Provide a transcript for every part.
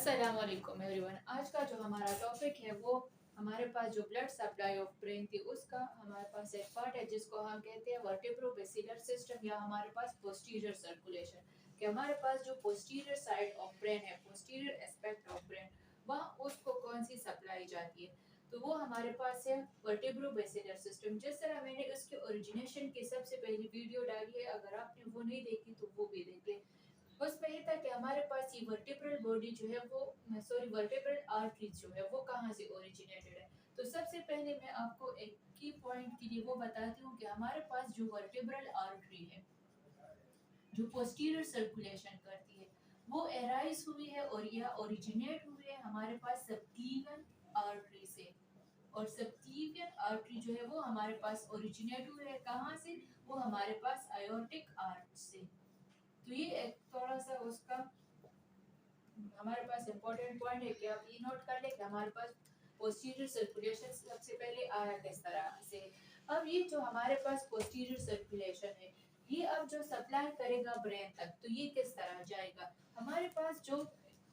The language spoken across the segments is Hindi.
अस्सलाम वालेकुम एवरीवन। आज का जो हमारा टॉपिक है वो हमारे पास जो ब्लड सप्लाई ऑफ ब्रेन थी उसका हमारे पास एक पार्ट है जिसको हम कहते हैं वर्टिब्रोबैसिलर सिस्टम या हमारे पास पोस्टीरियर सर्कुलेशन। कि हमारे पास जो पोस्टीरियर साइड ऑफ ब्रेन है, पोस्टीरियर एस्पेक्ट ऑफ ब्रेन, वहाँ उसको कौन सी सप्लाई जाती है, तो वो हमारे पास है वर्टिब्रोबैसिलर सिस्टम। जिस तरह मैंने उसके ओरिजिनेशन की सबसे पहली वीडियो डाली है, अगर आपने वो नहीं देखी तो वो भी देख लें। उसमें ये था कि हमारे पास ये वर्टिब्रल बॉडी जो है वो वर्टिब्रल आर्टरीज जो है वो कहाँ से ओरिजिनेटेड है। तो सबसे पहले मैं आपको एक की पॉइंट के लिए वो बताती हूँ कि हमारे पास जो वर्टिब्रल आर्टरी है जो पोस्टीरियर सर्कुलेशन करती है वो एराइज हुई है और यह ओरिजिनेट हुई है हमारे पास सबक्लीवियन आर्टरी से। और सबक्लीवियन आर्टरी जो है वो हमारे पास ओरिजिनेट हुई है कहाँ से, वो हमारे पास आयोटिक आर्च से। तो ये एक थोड़ा सा उसका हमारे पास इम्पोर्टेंट पॉइंट है कि आप ये नोट कर ले कि हमारे पास पोस्टीरियर सर्कुलेशन सबसे पहले आया किस तरह से। अब ये जो हमारे पास पोस्टीरियर सर्कुलेशन है ये अब जो सप्लाई करेगा ब्रेन तक, तो ये किस तरह जाएगा। हमारे पास जो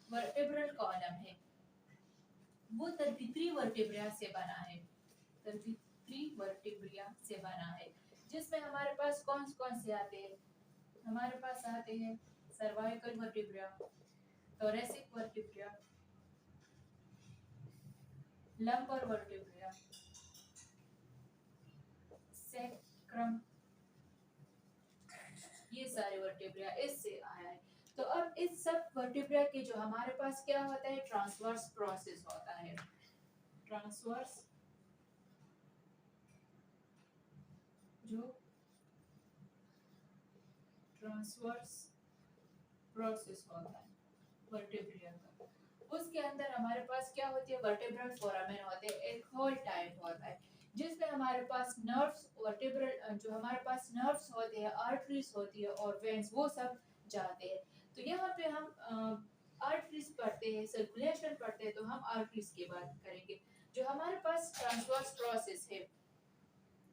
वर्टेब्रल कॉलम है वो 33 वर्टेब्रा से बना है, 33 वर्टेब्रा से बना है, जिसमें हमारे पास कौन कौन से आते हैं। हमारे पास आते हैं cervical vertebra, thoracic vertebra, lumbar vertebra, sacrum, ये सारे वर्टिब्रा इससे आया है। तो अब इस सब वर्टिब्रा के जो हमारे पास क्या होता है, ट्रांसवर्स प्रोसेस होता है। ट्रांसवर्स जो ट्रांसवर्स प्रोसेस होता है वर्टिब्रा का, उसके अंदर हमारे पास क्या होती है, वर्टिब्रल फोरामेन होते हैं, एक होल टाइप होता है जिसमें हमारे पास नर्व्स वर्टिब्रल जो हमारे पास नर्व्स होते हैं, आर्टरीज होती है और वेन्स वो सब जाते हैं। तो यहाँ पे हम आर्टरीज पढ़ते हैं, सर्कुलेशन पढ़ते हैं, तो हम आर्टरीज की बात करेंगे। जो हमारे पास ट्रांसवर्स प्रोसेस है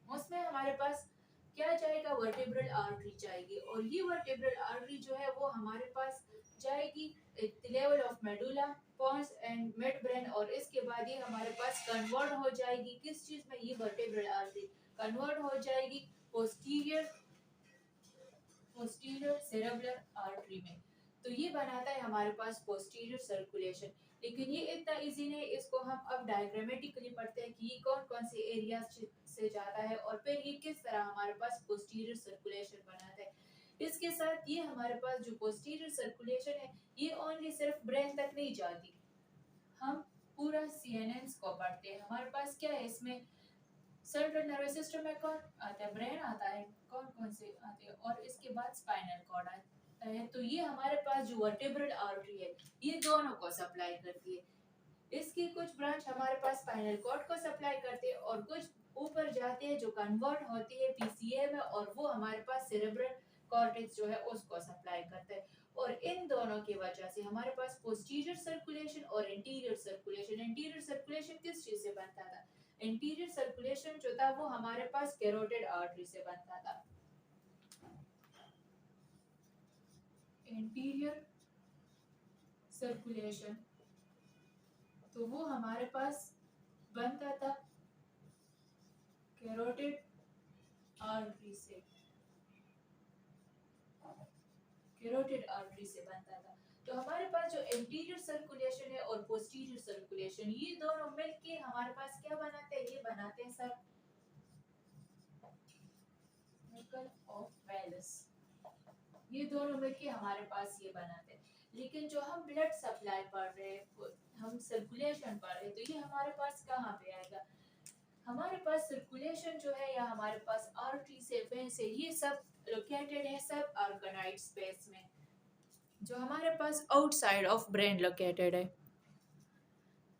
उसमें हमारे पास क्या जाएगा, वर्टिब्रल आर्टरी जाएगी और ये वर्टिब्रल आर्टरी जो है वो हमारे पास जाएगी at the level of medulla pons and midbrain, और इसके बाद ये हमारे पास कन्वर्ट हो जाएगी किस चीज में, ये वर्टिब्रल आर्टरी कन्वर्ट हो जाएगी पोस्टीरियर पोस्टीरियर सेरेब्रल आर्टरी में। तो ये बनाता है हमारे पास पोस्टीरियर सर्कुलेशन। लेकिन ये इतना इजी नहीं, इसको हम अब डायग्रामेटिकली पढ़ते हैं कि ये कौन कौन से एरिया से जाता है और फिर ये किस तरह हमारे पास पोस्टीरियर सर्कुलेशन बनाता है। इसके साथ ये हमारे पास जो पोस्टीरियर सर्कुलेशन है ये ओनली सिर्फ ब्रेन तक नहीं जाती, हम पूरा सीएनएस को पढ़ते हैं। हमारे पास क्या है इसमें, सेंट्रल नर्वस सिस्टम में कौन आता है, ब्रेन आता है, कौन कौन से आते हैं, और इसके बाद स्पाइनल कॉर्ड आता है। तो ये हमारे पास जो वर्टिब्रल आर्टरी है ये दोनों को सप्लाई करती है। इसकी कुछ ब्रांच हमारे पास स्पाइनल कॉर्ड को सप्लाई करते हैं और कुछ ऊपर जाते हैं जो कन्वर्ट होती है पीसीए में, और वो हमारे पास सेरेब्रल कॉर्टेक्स जो है उसको सप्लाई करता है। और इन दोनों की वजह से हमारे पास पोस्टीरियर सर्कुलेशन और इंटीरियर सर्कुलेशन, इंटीरियर सर्कुलेशन किस चीज से बनता था, इंटीरियर सर्कुलेशन जो था वो हमारे पास कैरोटिड आर्टरी से बनता था। इंटीरियर सर्कुलेशन तो वो हमारे पास बनता था कैरोटिड आर्टरी से, कैरोटिड आर्टरी से बनता था। तो हमारे पास जो इंटीरियर सर्कुलेशन है और पोस्टीरियर सर्कुलेशन ये दोनों मिलके हमारे पास क्या बनाते हैं, ये बनाते हैं सब सर्कल ऑफ वेलस, ये दोनों मिलके हमारे पास ये बनाते हैं। लेकिन जो हम ब्लड सप्लाई पढ़ रहे हैं, हम सर्कुलेशन पढ़ रहे हैं, तो ये हमारे पास कहाँ पे आएगा, हमारे पास सर्कुलेशन जो है या हमारे पास आर्टरी से वेन से ये सब लोकेटेड है सब ऑर्गेनाइड स्पेस में, जो हमारे पास आउटसाइड ऑफ ब्रेन लोकेटेड है।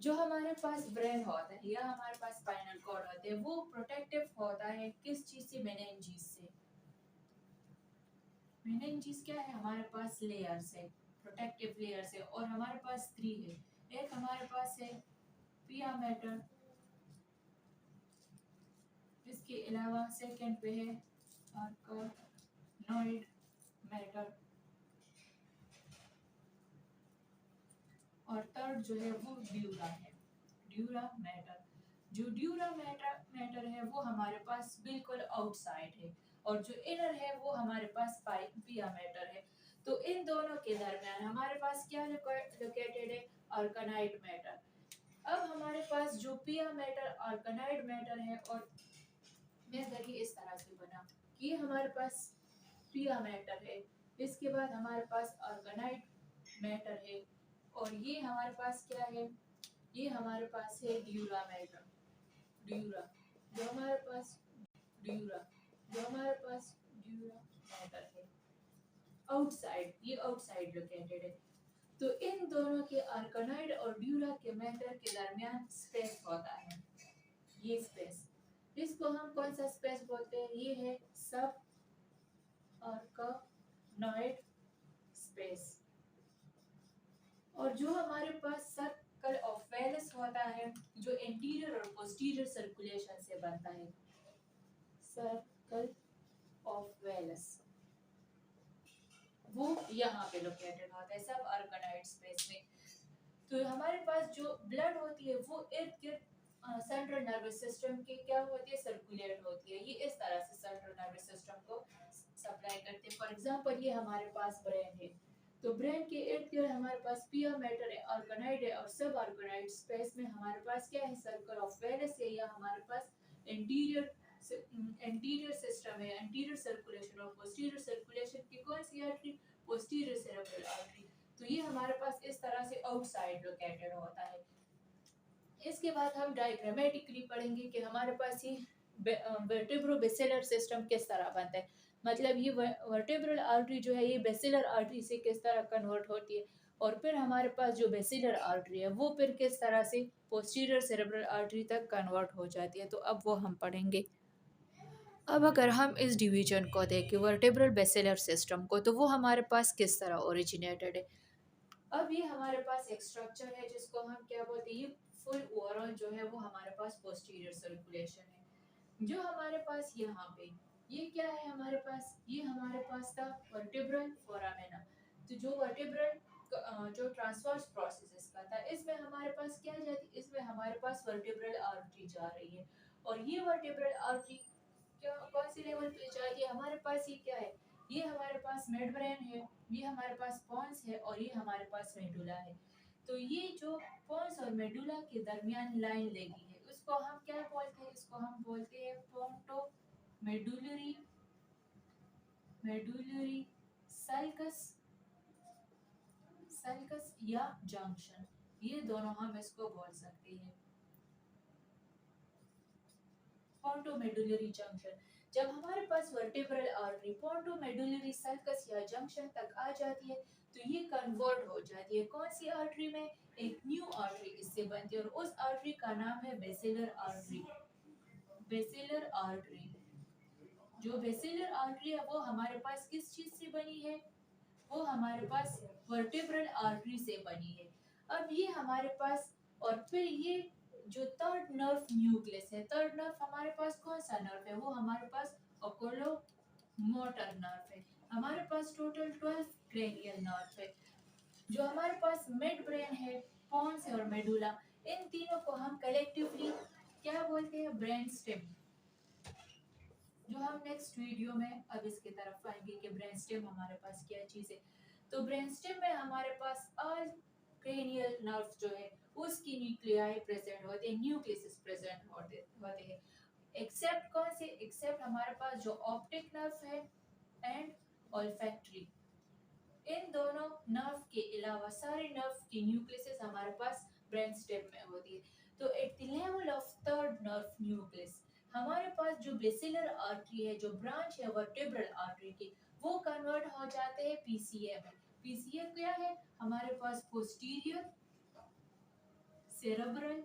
जो हमारे पास ब्रेन होता है या हमारे पास स्पाइनल कॉर्ड होते हैं वो प्रोटेक्टिव होता है किस चीज से, मेनिंजेस से। मेनिंजेस क्या है, हमारे पास लेयर्स है, प्रोटेक्टिव लेयर्स है, और हमारे पास 3 है। एक हमारे पास है पिया मैटर, इसके अलावा सेकंड पे है आर्कनोइड मैटर, और थर्ड जो है वो ड्यूरा है, ड्यूरा मैटर। जो ड्यूरा मैटर है वो हमारे पास बिल्कुल आउटसाइड है, और जो इनर है वो हमारे पास पिया मैटर है। तो इन दोनों के दरमियान हमारे पास क्या लोकेटेड है, ऑर्गेनाइड मैटर। अब हमारे पास जो पिया मैटर ऑर्गेनाइड मैटर है, और मैं अगर ये इस तरह से बना कि ये हमारे पास पिया मैटर है, इसके बाद हमारे पास ऑर्गेनाइड मैटर है, और ये हमारे पास क्या है, ये हमारे पास है ड्यूरा मैटर, ड्यूरा जो हमारे पास ड्यूरा जो हमारे पास ड्यूरा मैटर है आउटसाइड, ये आउटसाइड लोकेटेड है। तो इन दोनों के आर्कनाइड और ड्यूरा के मैटर के दरमियान स्पेस होता है, ये स्पेस, इसको हम कौन सा स्पेस बोलते हैं, ये है सब आर्कनॉइड स्पेस। और जो हमारे पास सर्कल ऑफ वेलस होता है, जो इंटीरियर और पोस्टीरियर सर्कुलेशन से बनता है, सर्कल ऑफ वेलस, वो यहाँ पे लोकेटेड होता है सब आर्गेनाइड स्पेस में। तो हमारे पास जो ब्लड होती है वो इर्द गिर्द सेंट्रल नर्वस सिस्टम के क्या होती है, सर्कुलेट होती है, ये इस तरह से सेंट्रल नर्वस सिस्टम को सप्लाई करते हैं। फॉर एग्जांपल ये हमारे पास ब्रेन है, तो ब्रेन के इर्द गिर्द हमारे पास पिया मैटर है, ऑर्गेनाइड है, और सब ऑर्गेनाइड स्पेस में हमारे पास क्या है, सर्कल ऑफ वेलस है, या हमारे पास इंटीरियर एंटीरियर सिस्टम है, एंटीरियर सर्कुलेशन और पोस्टीरियर सर्कुलेशन की कौन सी आर्टरी, पोस्टीरियर सेरेब्रल आर्टरी। तो ये हमारे पास इस तरह से आउटसाइड लोकेटेड होता है। इसके बाद हम डायग्रामेटिकली पढ़ेंगे कि हमारे पास ये वर्टेब्रोबेसिलर सिस्टम किस तरह बनता है, मतलब ये वर्टेब्रल आर्टरी जो है ये बेसिलर आर्टरी से किस तरह कन्वर्ट होती है, और फिर हमारे पास जो बेसिलर आर्टरी है वो फिर किस तरह से पोस्टीरियर सेरेब्रल आर्टरी तक कन्वर्ट हो जाती है, तो अब वो हम पढ़ेंगे। अब अगर हम इस डिवीजन को देखें वर्टेब्रल बेसिलर सिस्टम को, तो वो हमारे पास किस तरह ओरिजिनेटेड है। अब ये हमारे पास एक स्ट्रक्चर है जिसको हम क्या बोलते हैं, ये फुल ओवरऑल जो है वो हमारे पास पोस्टीरियर सर्कुलेशन है। जो हमारे पास यहाँ पे ये क्या है, हमारे पास ये हमारे पास था वर्टेब्रल फोरामेना। तो जो वर्टेब्रल जो ट्रांसवर्स प्रोसेस का था, इसमें हमारे पास क्या जाती, इसमें हमारे पास वर्टेब्रल आर्टरी जा रही है, और ये वर्टेब्रल आर्टरी क्या कौन सी लेवल पे जा रही है, हमारे पास ये क्या है, ये हमारे पास मिड ब्रेन है, ये हमारे पास पॉन्स है, और ये हमारे पास मेडुला है। तो ये जो पॉन्स और मेडुला के दरमियान लाइन लगी है उसको हम क्या बोलते हैं, इसको हम बोलते हैं पोंटो मेडुलरी मेडुलरी सल्कस सल्कस या जंक्शन, ये दोनों हम इसको बोल सकते हैं पोंटोमेडुलरी जंक्शन। जब हमारे पास वर्टेब्रल आर्टरी पोंटोमेडुलरी सल्कस या जंक्शन तक आ जाती है, तो ये कन्वर्ट हो जाती है कौन सी आर्टरी में, एक न्यू आर्टरी इससे बनती है, और उस आर्टरी का नाम है बेसिलर आर्टरी। बेसिलर आर्टरी, जो बेसिलर आर्टरी है वो हमारे पास किस चीज से बनी है, वो हमारे पास वर्टेब्रल आर्टरी से बनी है। अब ये हमारे पास, और फिर ये जो थर्ड नर्व न्यूक्लियस है, थर्ड नर्व हमारे पास कौन सा नर्व है, वो हमारे पास ओकुलो मोटर नर्व है। हमारे पास टोटल 12 क्रेनियल नर्व है। जो हमारे पास मिड ब्रेन है, पॉन्स और मेडुला, इन तीनों को हम कलेक्टिवली क्या बोलते हैं, ब्रेन स्टेम। जो हम नेक्स्ट वीडियो में अब इसके तरफ आएंगे कि ब्रेन स्टेम हमारे पास क्या चीज है। तो ब्रेन स्टेम में हमारे पास ऑल क्रेनियल नर्व जो है उसकी न्यूक्लियाई प्रेजेंट होते हैं, न्यूक्लियस प्रेजेंट होते हैं, एक्सेप्ट कौन से, एक्सेप्ट हमारे पास जो ऑप्टिक नर्व है एंड ऑल्फैक्टरी। इन दोनों नर्व के अलावा सारे नर्व की न्यूक्लियस हमारे पास ब्रेन स्टेम में होती है। तो eight the level of third nerve nucleus हमारे पास जो बेसिलर आर्टरी है, जो ब्रांच है वर्टेब्रल आर्टरी की, वो कन्वर्ट हो जाते हैं पीसीए में। पीसीए क्या है, हमारे पास पोस्टीरियर सेरेब्रल,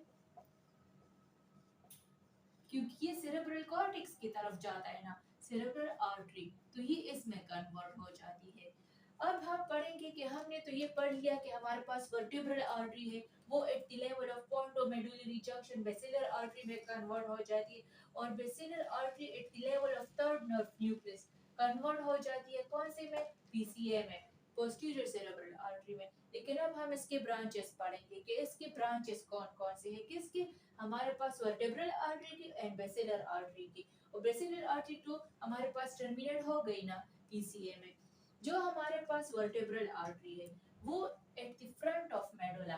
क्योंकि ये सेरेब्रल कॉर्टेक्स की तरफ जाता है ना, सेरेब्रल आर्टरी, तो ये इसमें कन्वर्ट हो जाती है। अब हम पढ़ेंगे कि हमने तो ये पढ़ लिया कि हमारे पास वर्टेब्रल आर्टरी है, वो at the level of pontomedullary junction basilar artery में कन्वर्ट हो जाती है, और basilar artery at the level of third nerve nucleus convert हो जाती है कौन से में, पीसीए में। पोस्टीरियर सेरेब्रल आर्टरी में। लेकिन अब हम इसके ब्रांचेस पढ़ेंगे कि इसके ब्रांचेस कौन कौन से हैं, किसके, हमारे पास वर्टेब्रल आर्टरी की एंड बेसिलर आर्टरी की। और बेसिलर आर्टरी तो हमारे पास टर्मिनेट हो गई ना पीसीए में। जो हमारे पास वर्टेब्रल आर्टरी है वो at the front of medulla,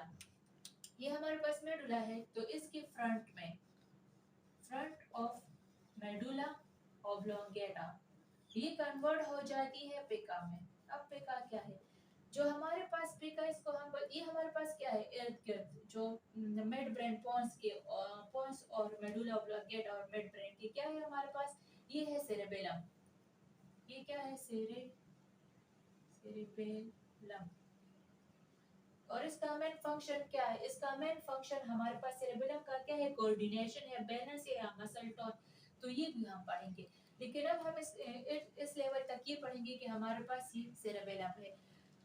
ये हमारे पास मेडुला है तो इसके फ्रंट में, फ्रंट ऑफ मेडुला ऑब्लोंगेटा, ये कन्वर्ट हो जाती है पिका में। अब पिका क्या है, जो हमारे पास पिका, इसको हम ये हमारे पास क्या है, इर्द गिर्द जो मिड ब्रेन पॉन्स के, पॉन्स और मेडुला ऑब्लोंगेटा और मिड ब्रेन के क्या है हमारे पास, ये है सेरेबेलम। ये क्या है, सेरेबेलम। और इसका मेन फंक्शन क्या है, इसका मेन फंक्शन हमारे पास सेरेबेलम का क्या है, कोऑर्डिनेशन है, बैलेंस है या मसल टोन, तो ये भी हम पढ़ेंगे। लेकिन अब हम इस लेवल तक ये पढ़ेंगे कि हमारे पास ये सेरेबेलम है,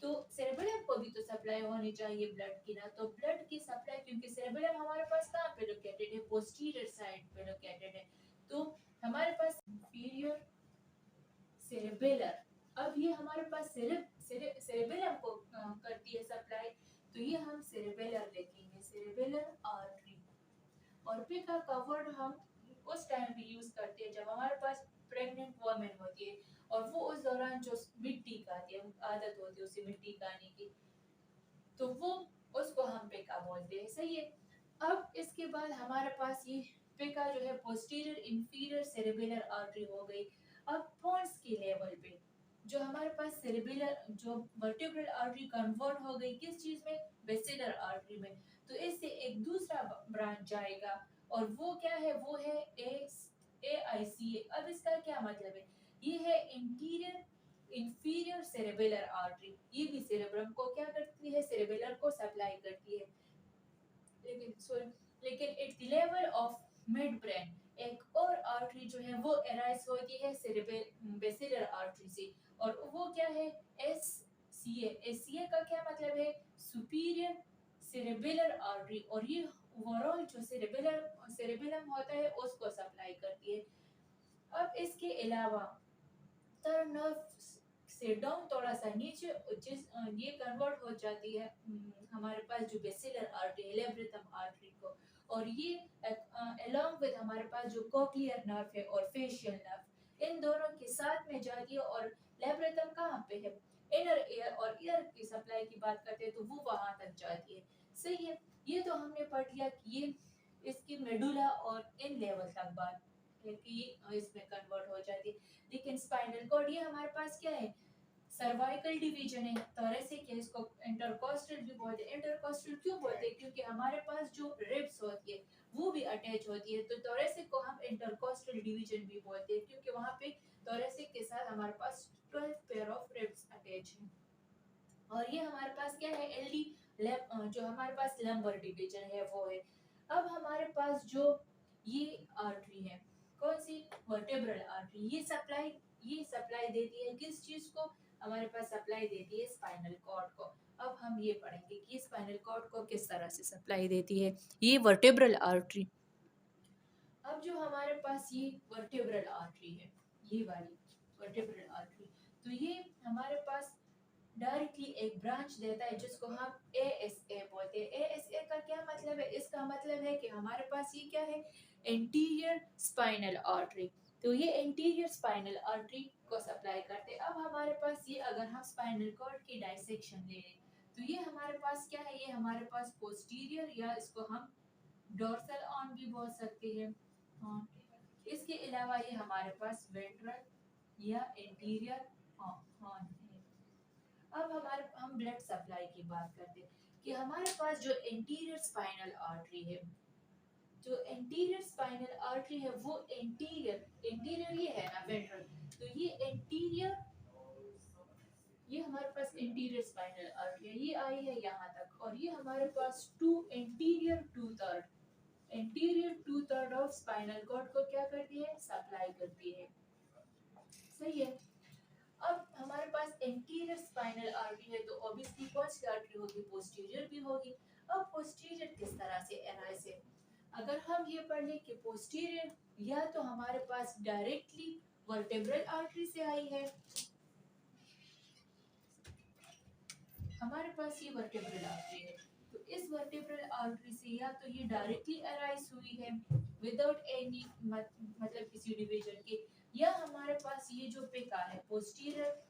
तो सेरेबेलम को भी तो सप्लाई होनी चाहिए ब्लड की ना, तो ब्लड की सप्लाई, क्योंकि सेरेबेलम हमारे पास कहाँ पे लोकेटेड है, पोस्टीरियर साइड पे लोकेटेड है, तो हमारे पास इंफीरियर सेरेबेलर, अब ये हमारे पास सेरेबेलम को करती है सप्लाई, तो ये हम सेरेबेलर लिखेंगे, सेरेबेलर आर्टरी। और पिका का वर्ड हम उस टाइम भी यूज करते हैं जब हमारे पास प्रेग्नेंट वुमेन होती है और वो उस दौरान जो मिट्टी खाती है, आदत होती है उसे मिट्टी खाने की, तो वो उसको हम पिका बोलते हैं, सही है। अब इसके बाद हमारे पास ये पिका जो है पोस्टीरियर इंफीरियर सेरेबेलर आर्टरी हो गई। अब पॉन्स के लेवल पे जो हमारे पास सेरेबेलर जो वर्टिब्रल आर्टरी कन्वर्ट हो गई किस चीज में, बेसिलर आर्टरी में, तो इससे एक दूसरा ब्रांच जाएगा और वो क्या है, वो है AICA। अब इसका क्या मतलब है, ये है इंटीरियर इंफीरियर सेरेबेलर आर्टरी, ये भी सेरेब्रम को क्या करती है, सेरेबेलर को सप्लाई करती है। लेकिन eight the level of mid brain एक और आर्टरी जो है वो अराइज होती है बेसिलर आर्टरी से, और वो क्या है, SCA का क्या मतलब है, सुपीरियर सेरेबेलर आर्टरी, और ये ओवरऑल जो सेरेबेलम होता है उसको सप्लाई करती है। अब इसके अलावा थर्ड नर्व से डाउन थोड़ा सा नीचे ये कन्वर्ट हो जाती है हमारे पास जो बेसिलर आर्टरी है, लेब्रेथम आर्टरी को, और ये अलोंग विद हमारे पास जो कोक्लियर नर्व है और फेशियल नर्व, इन दोनों के साथ में जाती है। और लेब्रेथम कहाँ पे है, इनर ईयर, और ईयर की सप्लाई की बात करते हैं तो वो वहां तक जाती है, सही है। ये तो हमने पढ़ लिया कि ये इसकी मेडुला और इन लेवल तक बात है कि इसमें कन्वर्ट हो जाती है। लेकिन स्पाइनल कॉर्ड ये हमारे पास क्या है, सर्वाइकल डिवीजन है, थोरेसिक है, इसको इंटरकोस्टल भी बोलते हैं। इंटरकोस्टल क्यों बोलते हैं, क्योंकि हमारे पास जो रिब्स होती है वो भी अटैच होती है, तो थोरेसिक को हम इंटरकोस्टल डिवीजन भी बोलते हैं क्योंकि वहां पे थोरेसिक के साथ हमारे पास 12 पेयर ऑफ रिब्स अटैच है। और ये हमारे पास क्या है, LD जो हमारे पास लंबर डिवीजन है वो है। अब हमारे पास जो ये आर्टरी है, कौन सी, वर्टेब्रल आर्टरी, ये सप्लाई देती है किस चीज को, हमारे पास सप्लाई देती है स्पाइनल कॉर्ड को। अब हम ये पढ़ेंगे कि स्पाइनल कॉर्ड को किस तरह से सप्लाई देती है ये वर्टेब्रल आर्टरी। अब जो हमारे पास ये वर्टेब्रल आर्टरी है, ये वाली वर्टेब्रल आर्टरी, तो ये हमारे पास डायरेक्टली एक ब्रांच देता है जिसको हम ASA बोलते हैं। ASA का क्या मतलब है, इसका मतलब है कि हमारे पास ये क्या है, एंटीरियर स्पाइनल आर्टरी, तो ये एंटीरियर स्पाइनल आर्टरी को सप्लाई करते हैं। अब हमारे पास ये अगर हम स्पाइनल कॉर्ड की डाइसेक्शन ले लें तो ये हमारे पास क्या है, ये हमारे पास पोस्टीरियर या इसको हम डोर्सल ऑन भी बोल सकते हैं। इसके अलावा ये हमारे पास वेंट्रल या इंटीरियर हॉर्न है। अब हम ब्लड सप्लाई की बात करते हैं कि हमारे पास जो एंटीरियर स्पाइनल आर्टरी है, जो एंटीरियर स्पाइनल आर्टरी है वो इंटीरियर ये है ना वेंट्रल, तो ये एंटीरियर, ये हमारे पास इंटीरियर स्पाइनल आर्टरी है, ये आई है यहाँ तक, और ये हमारे पास anterior two third of spinal cord को क्या करती है, सप्लाई करती है, सही है। अब हमारे पास एंटीरियर स्पाइनल आर्टरी है तो ऑब्वियसली कौन सी आर्टरी होगी, पोस्टीरियर भी होगी। अब पोस्टीरियर किस तरह से अराइज है, अगर हम ये पढ़ लें कि पोस्टीरियर या तो हमारे पास डायरेक्टली वर्टेब्रल आर्टरी से आई है, हमारे पास ये वर्टेब्रल आर्टरी है, तो इस वर्टेब्रल आर्टरी से या तो ये डायरेक्टली अराइज हुई है विदाउट एनी मतलब किसी डिवीजन के, या हमारे पास ये जो पिका है posterior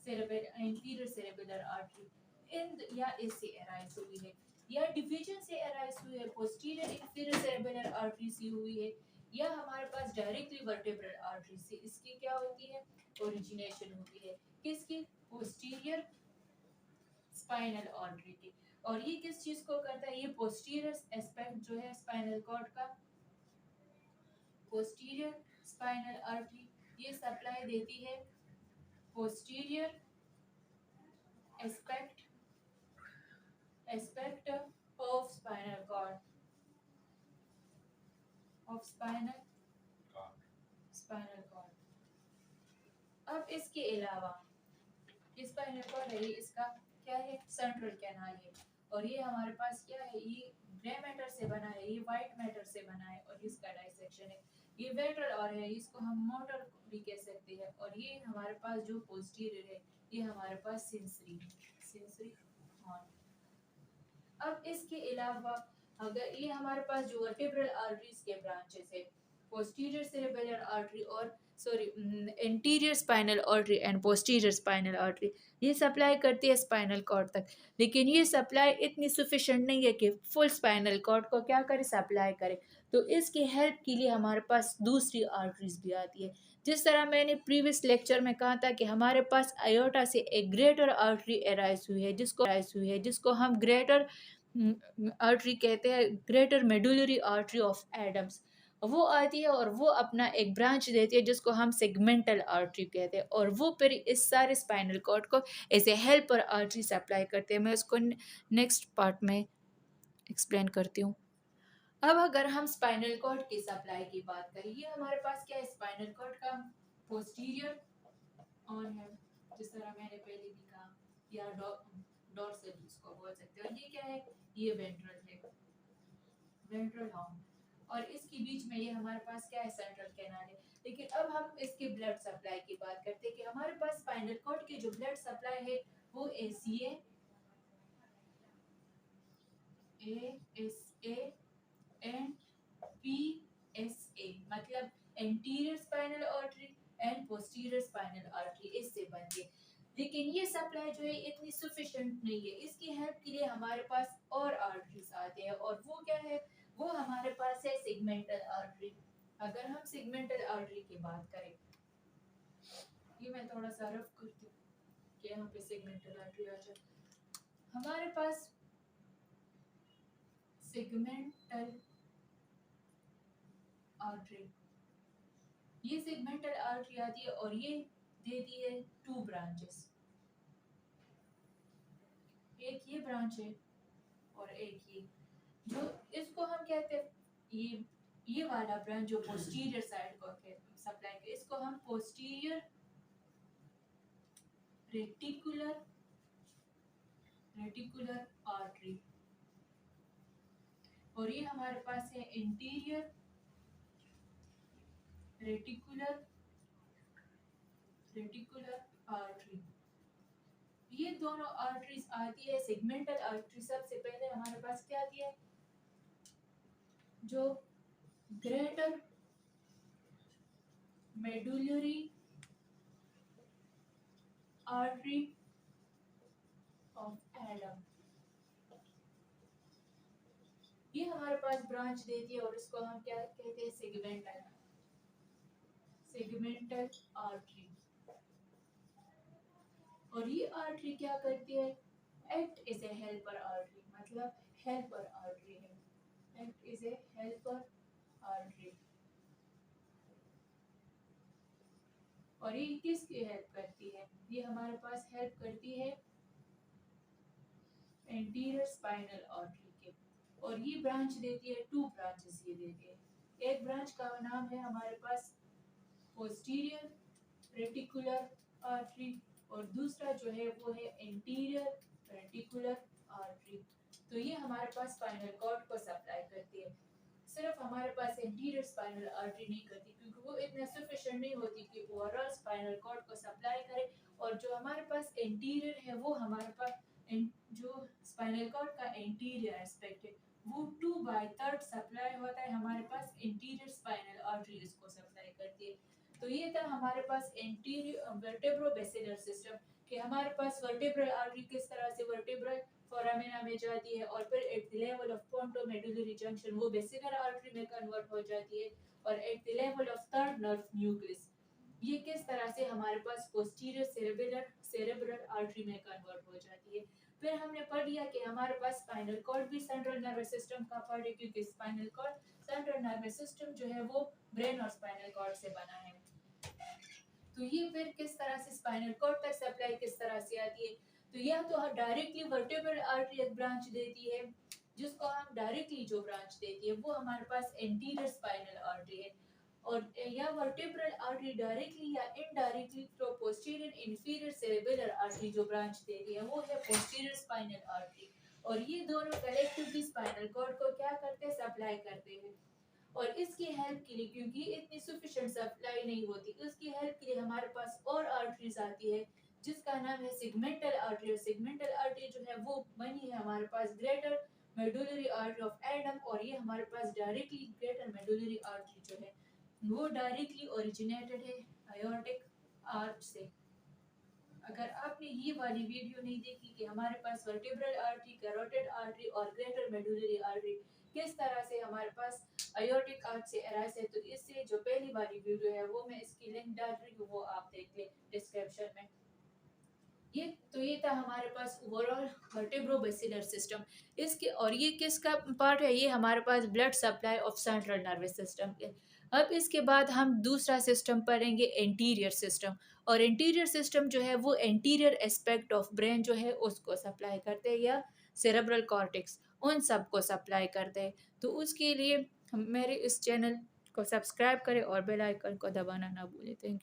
cerebral anterior cerebral artery इन या इससे अराइज हुई है, या डिवीजन से अराइज हुई है पोस्टीरियर इंफीरियर सेरेब्रल आर्टरी से हुई है, या हमारे पास डायरेक्टली वर्टेब्रल आर्टरी से इसकी क्या होती है ओरिजिनेशन होती है, किसकी पोस्टीरियर स्पाइनल आर्टरी की। और ये किस चीज को करता है, ये पोस्टीरियर एस्पेक्ट जो है स्पाइनल कॉर्ड का, पोस्टीरियर स्पाइनल आर्टरी ये सप्लाई देती है posterior aspect aspect of spinal cord of spinal cord. अब इसके अलावा स्पाइनल कॉर्ड है, इसका क्या है सेंट्रल कैनाल है, और ये हमारे पास क्या है, ये ग्रे मैटर से बना है, ये व्हाइट मैटर से बना है, और इसका डाइसेक्शन है, ये वेंट्रल और है, इसको हम मोटर भी कह सकते हैं, और ये हमारे पास जो पोस्टीरियर है ये हमारे पास सेंसरी हॉर्न। अब इसके अलावा अगर ये हमारे पास जो वर्टेब्रल आर्टरीज के ब्रांचेस है, पोस्टीरियर सेरेब्रल आर्टरी और anterior spinal artery and posterior spinal artery, ये सप्लाई करती है स्पाइनल कॉर्ड तक, लेकिन ये सप्लाई इतनी सफिशिएंट नहीं है कि फुल स्पाइनल कॉर्ड को क्या करे सप्लाई करे, तो इसकी हेल्प के लिए हमारे पास दूसरी आर्टरीज भी आती है। जिस तरह मैंने प्रीवियस लेक्चर में कहा था कि हमारे पास आयोटा से एक ग्रेटर आर्टरी अराइज हुई है जिसको हम ग्रेटर आर्टरी कहते हैं, greater medullary artery of Adams, वो आती है और वो अपना एक ब्रांच देती है जिसको हम सेगमेंटल आर्टरी कहते हैं, और वो फिर इस सारे स्पाइनल कॉर्ड को as a helper artery supply करते हैं। मैं उसको नेक्स्ट पार्ट में एक्सप्लेन करती हूँ। अब अगर हम स्पाइनल कॉर्ड की सप्लाई की बात करें, ये हमारे पास क्या है स्पाइनल कॉर्ड का पोस्टीरियर ऑन है, जिस तरह मैंने पहले भी कहा, या डोर्सल जिसको बोल सकते हो, ये क्या है ये वेंट्रल हॉर्न, और इसके बीच में ये हमारे पास क्या है सेंट्रल कैनाल है। लेकिन अब हम इसके ब्लड सप्लाई की बात करते हैं कि हमारे पास स्पाइनल कॉर्ड की जो ब्लड सप्लाई है वो ACA एंड PSA मतलब anterior spinal artery and posterior spinal artery इससे बनती है, लेकिन ये सप्लाई जो है इतनी सफिशिएंट नहीं है, इसकी हेल्प के लिए हमारे पास और आर्टरीज आते हैं, और वो क्या है वो हमारे पास है सेगमेंटल आर्टरी। अगर हम सेगमेंटल आर्टरी की बात करें, ये मैं थोड़ा सा रफ करती हूँ कि यहाँ पे सेगमेंटल आर्टरी आ जाए, हमारे पास सेगमेंटल आर्टरी, ये सेगमेंटल आर्टरी आती है और ये देती है 2 ब्रांचेस, एक ये ब्रांच है और एक ये, जो इसको हम कहते हैं ये वाला ब्रांच जो पोस्टीरियर साइड को सप्लाई करते, इसको हम पोस्टीरियर रेटिकुलर आर्टरी, और ये हमारे पास है इंटीरियर रेटिकुलर आर्टरी। ये दोनों आर्टरीज आती है सेगमेंटल आर्टरी। सबसे पहले हमारे पास क्या आती है जो greater medullary artery of Adam, ये हमारे पास ब्रांच देती है और इसको हम क्या कहते हैं सेगमेंटल आर्टरी। और ये आर्टरी क्या करती है act is a helper artery, मतलब हेल्पर आर्टरी है, act is a helper artery. और ये किसकी हेल्प करती है, ये हमारे पास हेल्प करती है एंटीरियर स्पाइनल आर्टरी के, और ये ब्रांच देती है 2 ब्रांचेस ये देती है, एक ब्रांच का नाम है हमारे पास पोस्टीरियर रेटिकुलर आर्टरी और दूसरा जो है वो है एंटीरियर रेटिकुलर आर्टरी। तो ये हमारे पास स्पाइनल कॉर्ड को सप्लाई करती है। सिर्फ हमारे पास एंटीरियर स्पाइनल आर्टरी नहीं करती, क्योंकि वो इतना सफिशिएंट नहीं होती कि ओवरऑल स्पाइनल कॉर्ड को सप्लाई करे। और जो हमारे पास एंटीरियर है वो हमारे पास जो स्पाइनल कॉर्ड का एंटीरियर एस्पेक्ट है वो 2/3 सप्लाई होता है हमारे पास एंटीरियर स्पाइनल आर्टरी इसको सप्लाई करती है। तो ये था हमारे पास एंटीरियर वर्टेब्रोबेसिलर सिस्टम कि हमारे पास वर्टेब्रल आर्टरी किस तरह से वर्टेब्रल फोरामिना में जाती है और फिर at the level of pontomedullary junction वो बेसिलर आर्टरी में कन्वर्ट हो जाती है, और at the level of third nerve nucleus ये किस तरह से हमारे पास पोस्टीरियर सेरेब्रल आर्टरी में कन्वर्ट हो जाती है। फिर हमने पढ़ लिया कि हमारे पास स्पाइनल कॉर्ड भी सेंट्रल नर्वस सिस्टम का पार्ट है, क्योंकि spinal cord central nervous system जो है वो ब्रेन और स्पाइनल कॉर्ड से बना है। तो ये फिर किस तरह से स्पाइनल कॉर्ड तक सप्लाई किस तरह से आती है। तो यह तो डायरेक्टली वर्टेब्रल आर्टरी एक ब्रांच देती है, जिसको हम डायरेक्टली जो ब्रांच देती है वो हमारे पास एंटीरियर स्पाइनल आर्टरी है। और यह वर्टेब्रल आर्टरी डायरेक्टली या indirectly through posterior inferior cerebral artery जो ब्रांच दे रही है वो है पोस्टीरियर स्पाइनल आर्टरी। और ये दोनों कलेक्टिवली स्पाइनल कॉर्ड को क्या करते हैं, सप्लाई करते हैं। और इसकी हेल्प के लिए, क्योंकि इतनी सफिशिएंट सप्लाई नहीं होती, उसकी हेल्प के लिए हमारे पास और आर्टरीज आती है जिसका नाम है सिगमेंटल आर्टरी। सिगमेंटल आर्टरी जो है वो बनी है हमारे पास greater medullary artery of Adam, और ये हमारे पास डायरेक्टली ग्रेटर मेडुलरी आर्टरी जो है वो डायरेक्टली ओरिजिनेटेड है आयोर्टिक आर्च से। अगर आपने ये वाली वीडियो नहीं देखी कि हमारे पास वर्टेब्रल आर्टरी, कैरोटिड आर्टरी और ग्रेटर मेडुलरी आर्टरी किस तरह से हमारे पास आयोर्टिक आर्च से अराइज है, तो इससे जो पहली वाली वीडियो है वो मैं इसकी लिंक डाल रही हूँ, वो आप देख लें डिस्क्रिप्शन में। ये था हमारे पास ओवरऑल वर्टेब्रोबेसिलर सिस्टम। इसके और ये किसका पार्ट है, ये हमारे पास blood supply of central nervous system के। अब इसके बाद हम दूसरा सिस्टम पढ़ेंगे एंटीरियर सिस्टम। और एंटीरियर सिस्टम जो है वो एंटीरियर एस्पेक्ट ऑफ ब्रेन जो है उसको सप्लाई करते हैं, या सेरेब्रल कॉर्टेक्स उन सब को सप्लाई करते हैं। तो उसके लिए मेरे इस चैनल को सब्सक्राइब करें और बेल आइकन को दबाना ना भूलें। Thank you.